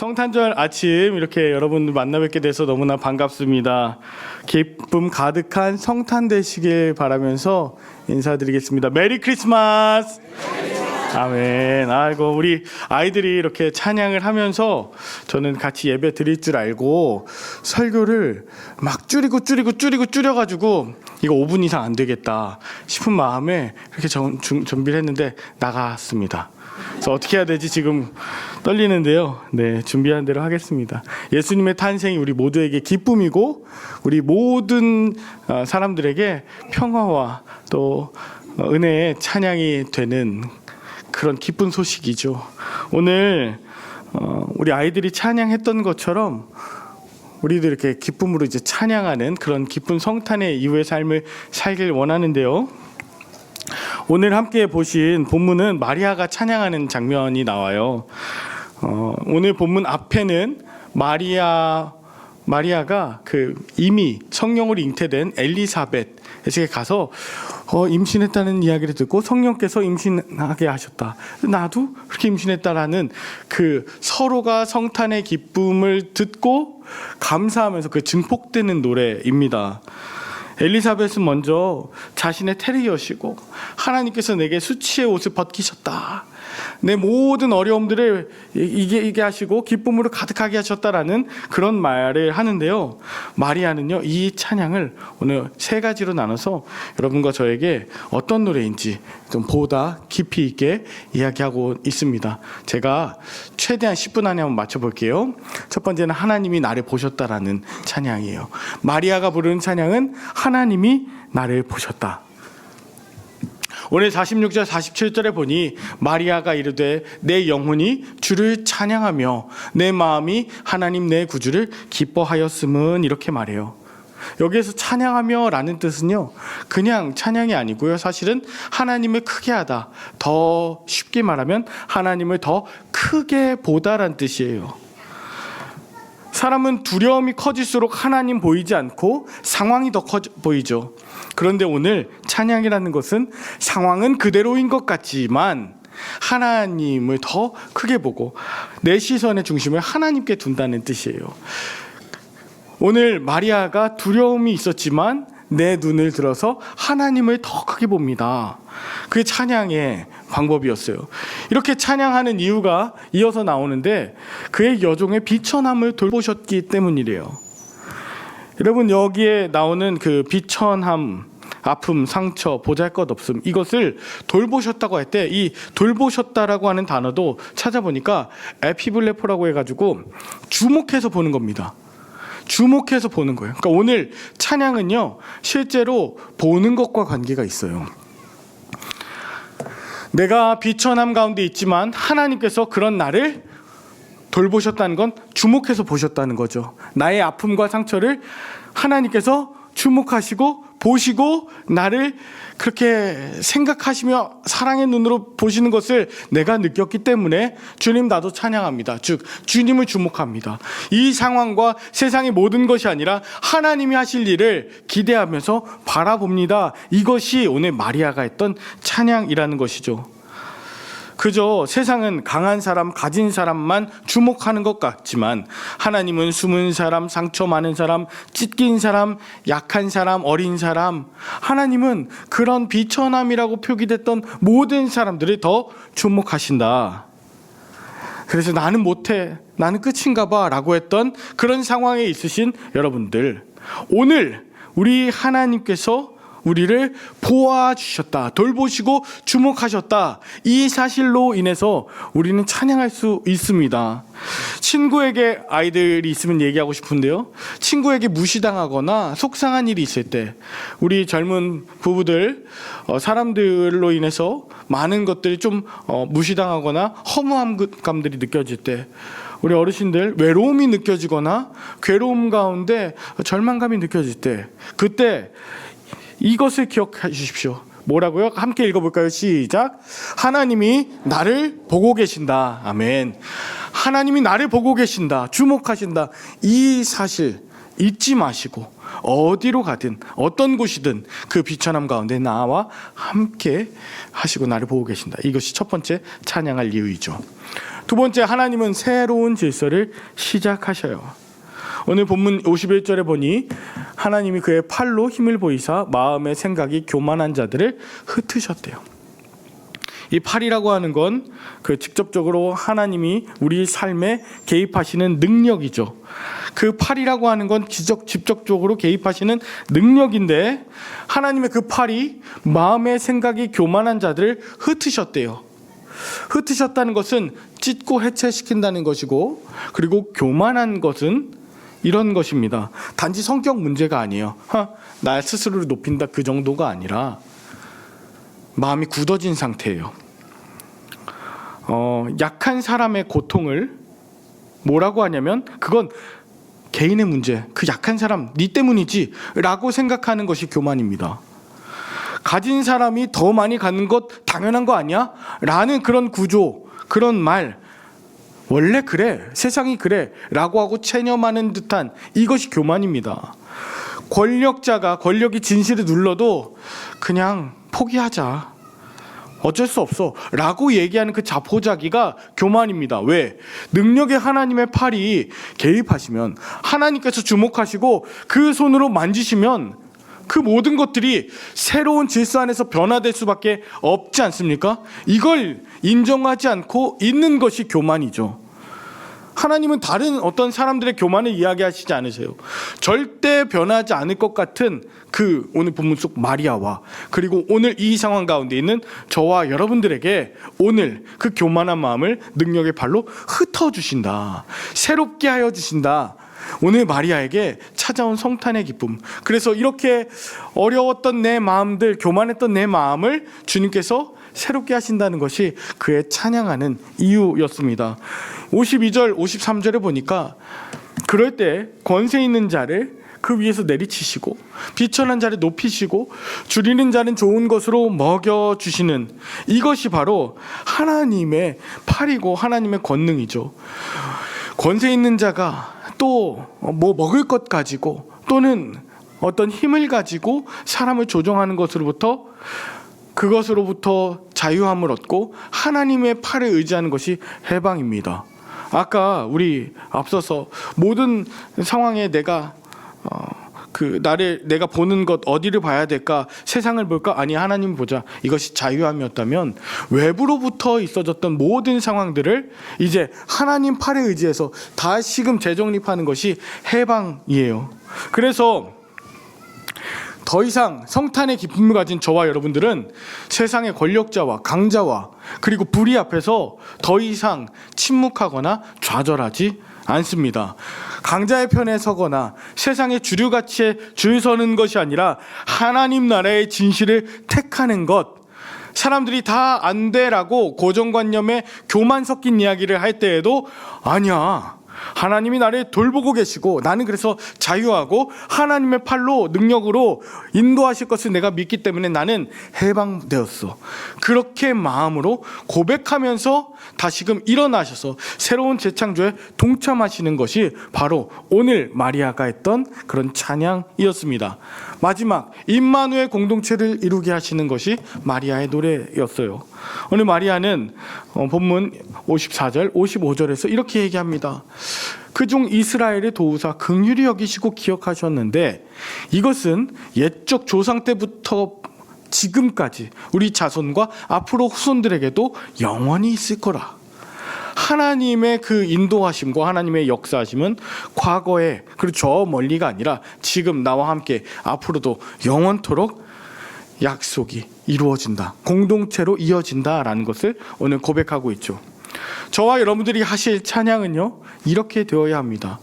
성탄절 아침 이렇게 여러분 만나 뵙게 돼서 너무나 반갑습니다. 기쁨 가득한 성탄 되시길 바라면서 인사드리겠습니다. 메리 크리스마스! 아멘. 아이고, 우리 아이들이 이렇게 찬양을 하면서 저는 같이 예배 드릴 줄 알고 설교를 막 줄여가지고 이거 5분 이상 안 되겠다 싶은 마음에 이렇게 준비를 했는데 나갔습니다. 그래서 어떻게 해야 되지 지금 떨리는데요. 네, 준비한 대로 하겠습니다. 예수님의 탄생이 우리 모두에게 기쁨이고 우리 모든 사람들에게 평화와 또 은혜의 찬양이 되는 그런 기쁜 소식이죠. 오늘 우리 아이들이 찬양했던 것처럼 우리도 이렇게 기쁨으로 이제 찬양하는 그런 기쁜 성탄의 이후의 삶을 살길 원하는데요. 오늘 함께 보신 본문은 마리아가 찬양하는 장면이 나와요. 오늘 본문 앞에는 마리아가 이미 성령으로 잉태된 엘리사벳에게 가서 임신했다는 이야기를 듣고 성령께서 임신하게 하셨다. 나도 그렇게 임신했다라는 서로가 성탄의 기쁨을 듣고 감사하면서 증폭되는 노래입니다. 엘리사벳은 먼저 자신의 테리여시고 하나님께서 내게 수치의 옷을 벗기셨다. 내 모든 어려움들을 이게 하시고 기쁨으로 가득하게 하셨다라는 그런 말을 하는데요. 마리아는요, 이 찬양을 오늘 세 가지로 나눠서 여러분과 저에게 어떤 노래인지 좀 보다 깊이 있게 이야기하고 있습니다. 제가 최대한 10분 안에 한번 맞춰볼게요. 첫 번째는 하나님이 나를 보셨다라는 찬양이에요. 마리아가 부르는 찬양은 하나님이 나를 보셨다. 오늘 46절 47절에 보니 마리아가 이르되 내 영혼이 주를 찬양하며 내 마음이 하나님 내 구주를 기뻐하였음은, 이렇게 말해요. 여기에서 찬양하며 라는 뜻은요, 그냥 찬양이 아니고요, 사실은 하나님을 크게 하다, 더 쉽게 말하면 하나님을 더 크게 보다라는 뜻이에요. 사람은 두려움이 커질수록 하나님 보이지 않고 상황이 더 커 보이죠. 그런데 오늘 찬양이라는 것은 상황은 그대로인 것 같지만 하나님을 더 크게 보고 내 시선의 중심을 하나님께 둔다는 뜻이에요. 오늘 마리아가 두려움이 있었지만 내 눈을 들어서 하나님을 더 크게 봅니다. 그게 찬양의 방법이었어요. 이렇게 찬양하는 이유가 이어서 나오는데 그의 여종의 비천함을 돌보셨기 때문이래요. 여러분, 여기에 나오는 비천함, 아픔, 상처, 보잘것없음, 이것을 돌보셨다고 할 때 이 돌보셨다라고 하는 단어도 찾아보니까 에피블레포라고 해가지고 주목해서 보는 겁니다. 주목해서 보는 거예요. 그러니까 오늘 찬양은요, 실제로 보는 것과 관계가 있어요. 내가 비천함 가운데 있지만 하나님께서 그런 나를 돌보셨다는 건 주목해서 보셨다는 거죠. 나의 아픔과 상처를 하나님께서 주목하시고 보시고 나를 그렇게 생각하시며 사랑의 눈으로 보시는 것을 내가 느꼈기 때문에 주님 나도 찬양합니다. 즉 주님을 주목합니다. 이 상황과 세상의 모든 것이 아니라 하나님이 하실 일을 기대하면서 바라봅니다. 이것이 오늘 마리아가 했던 찬양이라는 것이죠. 그저 세상은 강한 사람, 가진 사람만 주목하는 것 같지만 하나님은 숨은 사람, 상처 많은 사람, 찢긴 사람, 약한 사람, 어린 사람, 하나님은 그런 비천함이라고 표기됐던 모든 사람들을 더 주목하신다. 그래서 나는 못해, 나는 끝인가 봐 라고 했던 그런 상황에 있으신 여러분들, 오늘 우리 하나님께서 우리를 보아주셨다, 돌보시고 주목하셨다, 이 사실로 인해서 우리는 찬양할 수 있습니다. 친구에게 아이들이 있으면 얘기하고 싶은데요, 친구에게 무시당하거나 속상한 일이 있을 때 우리 젊은 부부들, 사람들로 인해서 많은 것들이 좀 무시당하거나 허무함감들이 느껴질 때, 우리 어르신들 외로움이 느껴지거나 괴로움 가운데 절망감이 느껴질 때, 그때 이것을 기억해 주십시오. 뭐라고요? 함께 읽어볼까요? 시작. 하나님이 나를 보고 계신다. 아멘. 하나님이 나를 보고 계신다, 주목하신다, 이 사실 잊지 마시고 어디로 가든 어떤 곳이든 그 비천함 가운데 나와 함께 하시고 나를 보고 계신다. 이것이 첫 번째 찬양할 이유이죠. 두 번째, 하나님은 새로운 질서를 시작하셔요. 오늘 본문 51절에 보니 하나님이 그의 팔로 힘을 보이사 마음의 생각이 교만한 자들을 흩으셨대요. 이 팔이라고 하는 건 그 직접적으로 하나님이 우리 삶에 개입하시는 능력이죠. 그 팔이라고 하는 건 직접적으로 개입하시는 능력인데, 하나님의 그 팔이 마음의 생각이 교만한 자들을 흩으셨대요. 흩으셨다는 것은 찢고 해체시킨다는 것이고, 그리고 교만한 것은 이런 것입니다. 단지 성격 문제가 아니에요. 나 스스로를 높인다, 그 정도가 아니라 마음이 굳어진 상태예요. 약한 사람의 고통을 뭐라고 하냐면, 그건 개인의 문제, 그 약한 사람 네 때문이지 라고 생각하는 것이 교만입니다. 가진 사람이 더 많이 갖는 것 당연한 거 아니야? 라는 그런 구조, 그런 말, 원래 그래, 세상이 그래 라고 하고 체념하는 듯한 이것이 교만입니다. 권력자가 권력이 진실을 눌러도 그냥 포기하자, 어쩔 수 없어 라고 얘기하는 그 자포자기가 교만입니다. 왜? 능력의 하나님의 팔이 개입하시면, 하나님께서 주목하시고 그 손으로 만지시면 그 모든 것들이 새로운 질서 안에서 변화될 수밖에 없지 않습니까? 이걸 인정하지 않고 있는 것이 교만이죠. 하나님은 다른 어떤 사람들의 교만을 이야기하시지 않으세요. 절대 변하지 않을 것 같은 그 오늘 본문 속 마리아와, 그리고 오늘 이 상황 가운데 있는 저와 여러분들에게 오늘 그 교만한 마음을 능력의 발로 흩어주신다, 새롭게 하여 주신다. 오늘 마리아에게 찾아온 성탄의 기쁨, 그래서 이렇게 어려웠던 내 마음들, 교만했던 내 마음을 주님께서 새롭게 하신다는 것이 그의 찬양하는 이유였습니다. 52절 53절에 보니까 그럴 때 권세 있는 자를 그 위에서 내리치시고 비천한 자를 높이시고 줄이는 자는 좋은 것으로 먹여주시는, 이것이 바로 하나님의 팔이고 하나님의 권능이죠. 권세 있는 자가 또 뭐 먹을 것 가지고 또는 어떤 힘을 가지고 사람을 조종하는 것으로부터, 그것으로부터 자유함을 얻고 하나님의 팔을 의지하는 것이 해방입니다. 아까 우리 앞서서 모든 상황에 내가 내가 보는 것 어디를 봐야 될까? 세상을 볼까? 아니, 하나님 보자. 이것이 자유함이었다면 외부로부터 있어졌던 모든 상황들을 이제 하나님 팔에 의지해서 다시금 재정립하는 것이 해방이에요. 그래서 더 이상 성탄의 기쁨을 가진 저와 여러분들은 세상의 권력자와 강자와 그리고 불의 앞에서 더 이상 침묵하거나 좌절하지 않습니다. 강자의 편에 서거나 세상의 주류 가치에 줄 서는 것이 아니라 하나님 나라의 진실을 택하는 것. 사람들이 다 안 돼라고 고정관념에 교만 섞인 이야기를 할 때에도, 아니야, 하나님이 나를 돌보고 계시고 나는 그래서 자유하고 하나님의 팔로 능력으로 인도하실 것을 내가 믿기 때문에 나는 해방되었어. 그렇게 마음으로 고백하면서 다시금 일어나셔서 새로운 재창조에 동참하시는 것이 바로 오늘 마리아가 했던 그런 찬양이었습니다. 마지막 임마누엘 공동체를 이루게 하시는 것이 마리아의 노래였어요. 오늘 마리아는 본문 54절 55절에서 이렇게 얘기합니다. 그중 이스라엘을 도우사 긍휼히 여기시고 기억하셨는데 이것은 옛적 조상 때부터 지금까지 우리 자손과 앞으로 후손들에게도 영원히 있을 거라. 하나님의 그 인도하심과 하나님의 역사하심은 과거에, 그리고 저 멀리가 아니라 지금 나와 함께 앞으로도 영원토록 약속이 이루어진다, 공동체로 이어진다라는 것을 오늘 고백하고 있죠. 저와 여러분들이 하실 찬양은요, 이렇게 되어야 합니다.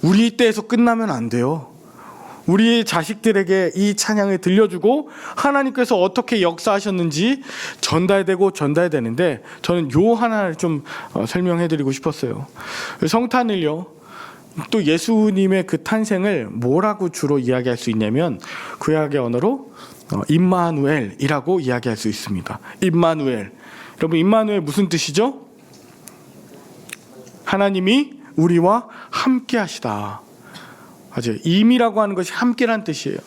우리 때에서 끝나면 안 돼요. 우리 자식들에게 이 찬양을 들려주고 하나님께서 어떻게 역사하셨는지 전달되는데, 저는 요 하나를 좀 설명해드리고 싶었어요. 성탄을요, 또 예수님의 그 탄생을 뭐라고 주로 이야기할 수 있냐면 구약의 언어로 임마누엘이라고 이야기할 수 있습니다. 임마누엘. 여러분, 임마누엘 무슨 뜻이죠? 하나님이 우리와 함께 하시다. 맞아요. 임이라고 하는 것이 함께란 뜻이에요.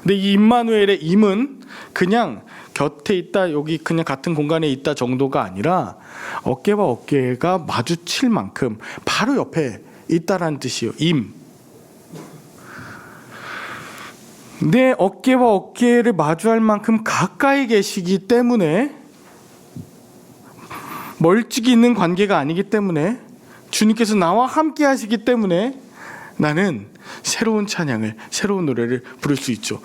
근데 이 임마누엘의 임은 그냥 곁에 있다, 여기 그냥 같은 공간에 있다 정도가 아니라 어깨와 어깨가 마주칠 만큼 바로 옆에 있다라는 뜻이에요. 임. 내 어깨와 어깨를 마주할 만큼 가까이 계시기 때문에, 멀찍이 있는 관계가 아니기 때문에, 주님께서 나와 함께 하시기 때문에 나는 새로운 찬양을, 새로운 노래를 부를 수 있죠.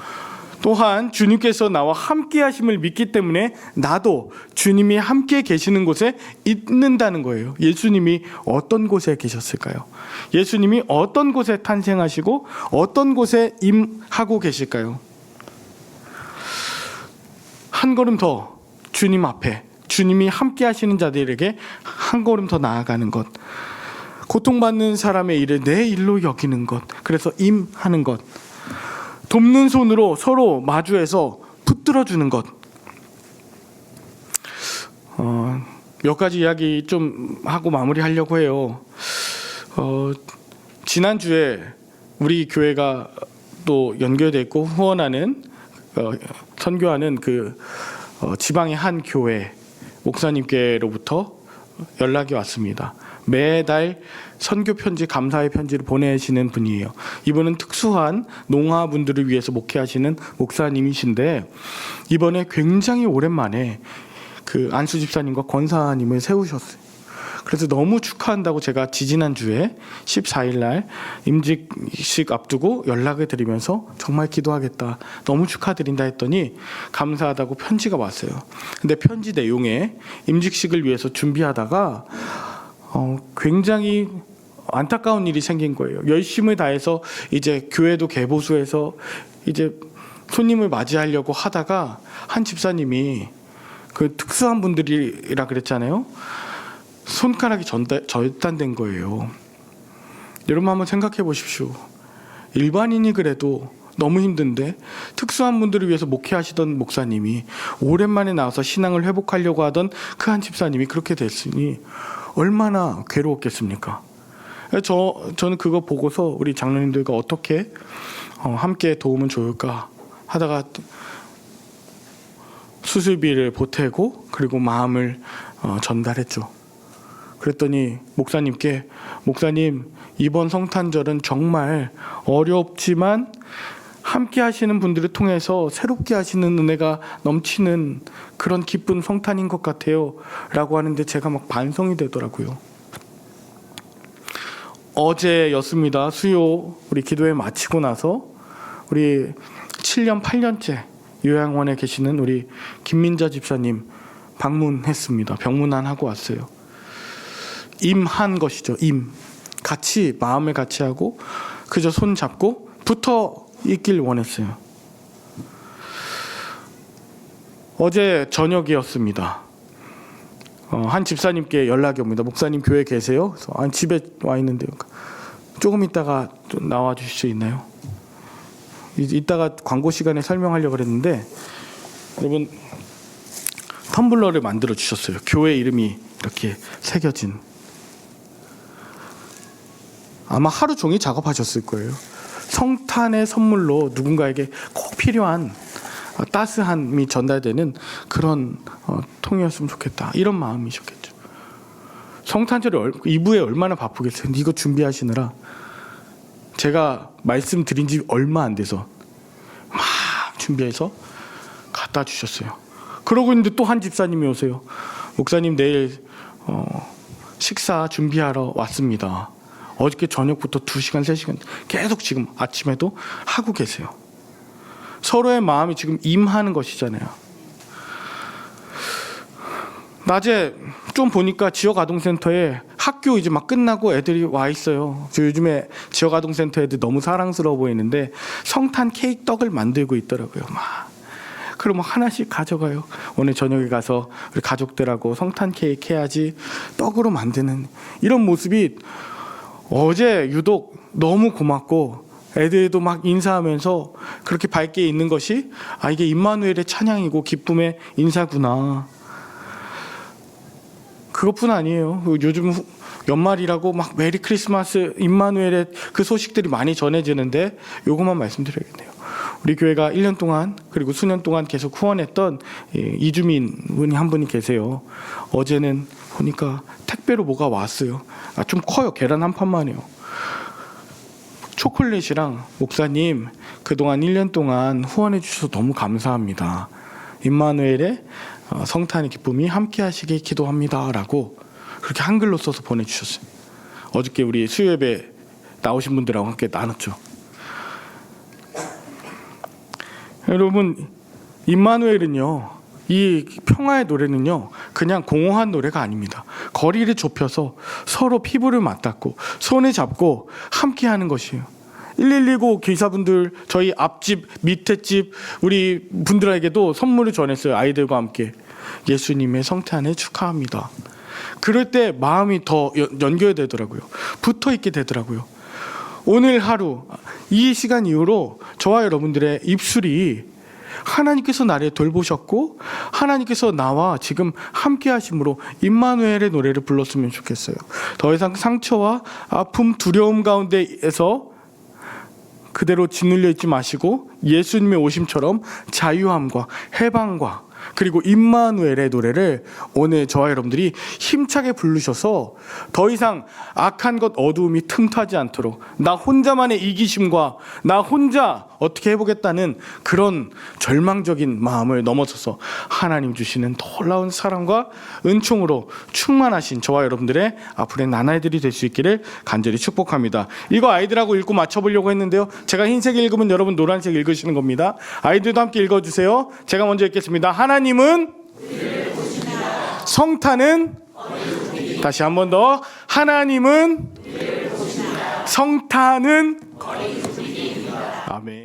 또한 주님께서 나와 함께 하심을 믿기 때문에 나도 주님이 함께 계시는 곳에 있는다는 거예요. 예수님이 어떤 곳에 계셨을까요? 예수님이 어떤 곳에 탄생하시고 어떤 곳에 임하고 계실까요? 한 걸음 더 주님 앞에, 주님이 함께 하시는 자들에게 한 걸음 더 나아가는 것, 고통받는 사람의 일을 내 일로 여기는 것, 그래서 임하는 것, 돕는 손으로 서로 마주해서 붙들어주는 것. 몇 가지 이야기 좀 하고 마무리하려고 해요. 지난주에 우리 교회가 또 연결돼 있고 후원하는, 선교하는 그 지방의 한 교회 목사님께로부터 연락이 왔습니다. 매달 선교 편지, 감사의 편지를 보내시는 분이에요. 이분은 특수한 농아분들을 위해서 목회하시는 목사님이신데, 이번에 굉장히 오랜만에 그 안수 집사님과 권사님을 세우셨어요. 그래서 너무 축하한다고 제가 지지난주에 14일 날 임직식 앞두고 연락을 드리면서 정말 기도하겠다, 너무 축하드린다 했더니 감사하다고 편지가 왔어요. 근데 편지 내용에 임직식을 위해서 준비하다가 굉장히 안타까운 일이 생긴 거예요. 열심을 다해서 이제 교회도 개보수해서 이제 손님을 맞이하려고 하다가 한 집사님이, 그 특수한 분들이라 그랬잖아요, 손가락이 절단된 거예요. 여러분 한번 생각해 보십시오. 일반인이 그래도 너무 힘든데 특수한 분들을 위해서 목회하시던 목사님이, 오랜만에 나와서 신앙을 회복하려고 하던 그 한 집사님이 그렇게 됐으니 얼마나 괴로웠겠습니까? 저는 그거 보고서 우리 장로님들과 어떻게 함께 도우면 좋을까 하다가 수술비를 보태고 그리고 마음을 전달했죠. 그랬더니 목사님께, 목사님, 이번 성탄절은 정말 어렵지만 함께 하시는 분들을 통해서 새롭게 하시는 은혜가 넘치는 그런 기쁜 성탄인 것 같아요 라고 하는데 제가 막 반성이 되더라고요. 어제였습니다. 수요 우리 기도회 마치고 나서 우리 7년 8년째 요양원에 계시는 우리 김민자 집사님 방문했습니다. 병문안 하고 왔어요. 임한 것이죠. 같이 마음을 같이 하고 그저 손 잡고 붙어 있길 원했어요. 어제 저녁이었습니다. 한 집사님께 연락이 옵니다. 목사님 교회 계세요? 그래서 집에 와 있는데요. 조금 있다가 좀 나와 주실 수 있나요? 이따가 광고 시간에 설명하려고 그랬는데, 여러분 텀블러를 만들어 주셨어요. 교회 이름이 이렇게 새겨진. 아마 하루 종일 작업하셨을 거예요. 성탄의 선물로 누군가에게 꼭 필요한 따스함이 전달되는 그런 통이었으면 좋겠다, 이런 마음이셨겠죠. 성탄절에 이브에 얼마나 바쁘겠어요. 이거 준비하시느라. 제가 말씀드린 지 얼마 안 돼서 막 준비해서 갖다 주셨어요. 그러고 있는데 또 한 집사님이 오세요. 목사님, 내일 식사 준비하러 왔습니다. 어저께 저녁부터 2시간 3시간 계속 지금 아침에도 하고 계세요. 서로의 마음이 지금 임하는 것이잖아요. 낮에 좀 보니까 지역아동센터에 학교 이제 막 끝나고 애들이 와 있어요. 저 요즘에 지역아동센터 애들 너무 사랑스러워 보이는데 성탄 케이크 떡을 만들고 있더라고요. 그럼 하나씩 가져가요. 오늘 저녁에 가서 우리 가족들하고 성탄 케이크 해야지, 떡으로 만드는 이런 모습이 어제 유독 너무 고맙고, 애들도 막 인사하면서 그렇게 밝게 있는 것이, 이게 임마누엘의 찬양이고 기쁨의 인사구나. 그것뿐 아니에요. 요즘 연말이라고 막 메리 크리스마스, 임마누엘의 그 소식들이 많이 전해지는데 요것만 말씀드려야겠네요. 우리 교회가 1년 동안 그리고 수년 동안 계속 후원했던 이주민 분이 한 분이 계세요. 어제는 보니까 택배로 뭐가 왔어요. 좀 커요. 계란 한 판만이요. 초콜릿이랑 목사님 그동안 1년 동안 후원해 주셔서 너무 감사합니다. 임마누엘의 성탄의 기쁨이 함께 하시길 기도합니다. 라고 그렇게 한글로 써서 보내주셨어요. 어저께 우리 수요예배 나오신 분들하고 함께 나눴죠. 여러분, 임마누엘은요, 이 평화의 노래는요, 그냥 공허한 노래가 아닙니다. 거리를 좁혀서 서로 피부를 맞닿고 손을 잡고 함께 하는 것이에요. 119 기사분들, 저희 앞집, 밑에 집 우리 분들에게도 선물을 전했어요. 아이들과 함께. 예수님의 성탄을 축하합니다. 그럴 때 마음이 더 연결되더라고요. 붙어 있게 되더라고요. 오늘 하루, 이 시간 이후로 저와 여러분들의 입술이 하나님께서 나를 돌보셨고 하나님께서 나와 지금 함께 하심으로 임마누엘의 노래를 불렀으면 좋겠어요. 더 이상 상처와 아픔, 두려움 가운데에서 그대로 짓눌려 있지 마시고 예수님의 오심처럼 자유함과 해방과 그리고 임마누엘의 노래를 오늘 저와 여러분들이 힘차게 부르셔서 더 이상 악한 것 어두움이 틈타지 않도록 나 혼자만의 이기심과 나 혼자 어떻게 해보겠다는 그런 절망적인 마음을 넘어서서 하나님 주시는 놀라운 사랑과 은총으로 충만하신 저와 여러분들의 앞으로의 나날들이 될 수 있기를 간절히 축복합니다. 이거 아이들하고 읽고 맞춰보려고 했는데요. 제가 흰색 읽으면 여러분 노란색 읽으시는 겁니다. 아이들도 함께 읽어주세요. 제가 먼저 읽겠습니다. 하나님은 성탄은 다시 한 번 더 하나님은 성탄은 아멘.